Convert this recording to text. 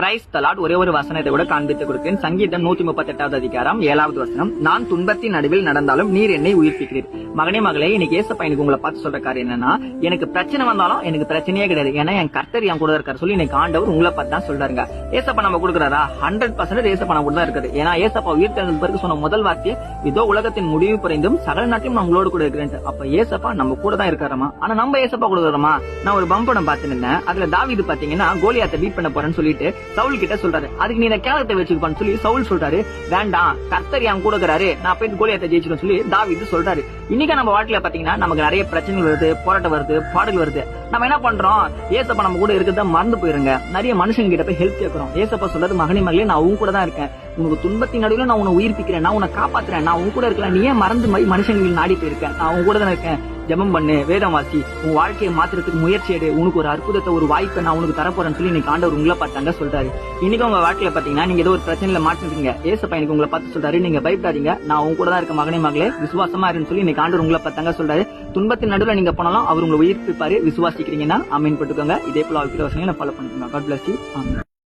Praise the Lord. ஒரே ஒரு வசனத்தை கூட காண்பித்து கொடுக்கிறேன். சங்கீதம் 138வது அதிகாரம் 7வது வசனம். நான் துன்பத்தின் நடுவில் நடந்தாலும் நீர் என்னை உயிர்ப்பிக்கிறீர். மகனே மகளே, இன்னைக்கு ஏசப்பா எனக்கு உங்களை பார்த்து சொல்ற காரியம் என்னன்னா, எனக்கு பிரச்சனை வந்தாலும் எனக்கு பிரச்சனையே கிடையாது, ஏன்னா என் கர்த்தர் என் கூட இருக்காரு சொல்லி இன்னைக்கு ஆண்டவர் உங்களை பார்த்து தான் சொல்றாருங்க. ஏசப்பா நம்ம கொடுக்குறாரா? 100% ஏசப்பா நம்ம கூட தான் இருக்காரு. ஏன்னா ஏசப்பா உயிர் தெழுந்த பிறகு சொன்ன முதல் வார்த்தை, இதோ உலகத்தின் முடிவு குறைந்தும் சகல நாட்டையும் நான் உங்களோடு கூட இருக்கிறேன். அப்ப ஏசப்பா நம்ம கூட தான் இருக்காரமா. ஆனா நம்ம ஏசப்பா கூட இருக்கிறோமா? நான் ஒரு பம்படம் பார்த்துருந்தேன். அதுல தாவீது பாத்தீங்கன்னா கோலியாத்தை பீட் பண்ண போறேன்னு சொல்லிட்டு சவுல் கிட்ட சொல்றாரு, அதுக்கு நீ இந்த கேலத்தை வச்சுக்கப்பான்னு சொல்லி சவுல் சொல்றாரு. வேண்டாம், கர்த்தர் என் கூட இருக்கிறாரு, நான் போய் கோலியாத்தை ஜெயிச்சிடும் சொல்லி தாவீது சொல்றாரு. இன்னைக்கு நம்ம வாழ்க்கையில பாத்தீங்கன்னா நமக்கு நிறைய பிரச்சனைகள் வருது, போராட்டம் வருது, பாடல் வருது. நம்ம என்ன பண்றோம்? ஏசப்பா நம்ம கூட இருக்கிறத மறந்து போயிருங்க. நிறைய மனுஷங்க கிட்ட போய் ஹெல்ப் கேட்கிறோம். ஏசப்பா சொல்றது, மகனே மகளே, நான் உன் கூட தான் இருக்கேன், உனக்கு துன்பத்தின் நடுவில் நான் உன்னை உயிர்ப்பிக்கிறேன், நான் உன்னை காப்பாத்துறேன், நான் உன் கூட இருக்கலாம், நீ ஏன் மறந்து மனுஷங்க நாடி போயிருக்கேன், நான் உன் கூட தான் இருக்கேன். ஜெபம் பண்ணு, வேதம் வாசி, உன் வாழ்க்கையை மாத்திரத்துக்கு முயற்சி எடு, உனக்கு ஒரு அற்புதத்தை, ஒரு வாய்ப்பை நான் உனக்கு தரப்போறேன்னு சொல்லி இன்னைக்கு ஆண்டவர் உங்களை பார்த்தாங்க சொல்றாரு. இன்னைக்கு உங்க வாழ்க்கையில பாத்தீங்கன்னா நீங்க ஏதோ ஒரு பிரச்சனையில மாட்டிருக்கீங்க. ஏசப்பா எனக்கு உங்களை பார்த்து சொல்றாரு, நீங்க பயப்படாதீங்க, நான் உங்க கூட தான் இருக்க, மகனே மகளே, விசுவாசமா இருன்னு சொல்லி இன்னைக்கு ஆண்டவர் உங்களை பார்த்தாங்க சொல்றாரு. துன்பத்தின் நடுவில் நீங்க போனாலும் அவர் உங்களை உயிர்ப்பிப்பாரு. விசுவாசிக்கிறீங்கன்னா ஆமென் போட்டுக்கோங்க. இதே போல வாழ்க்கையில வசனங்களை ஃபாலோ பண்ணிக்கோங்க. God bless you. ஆமென்.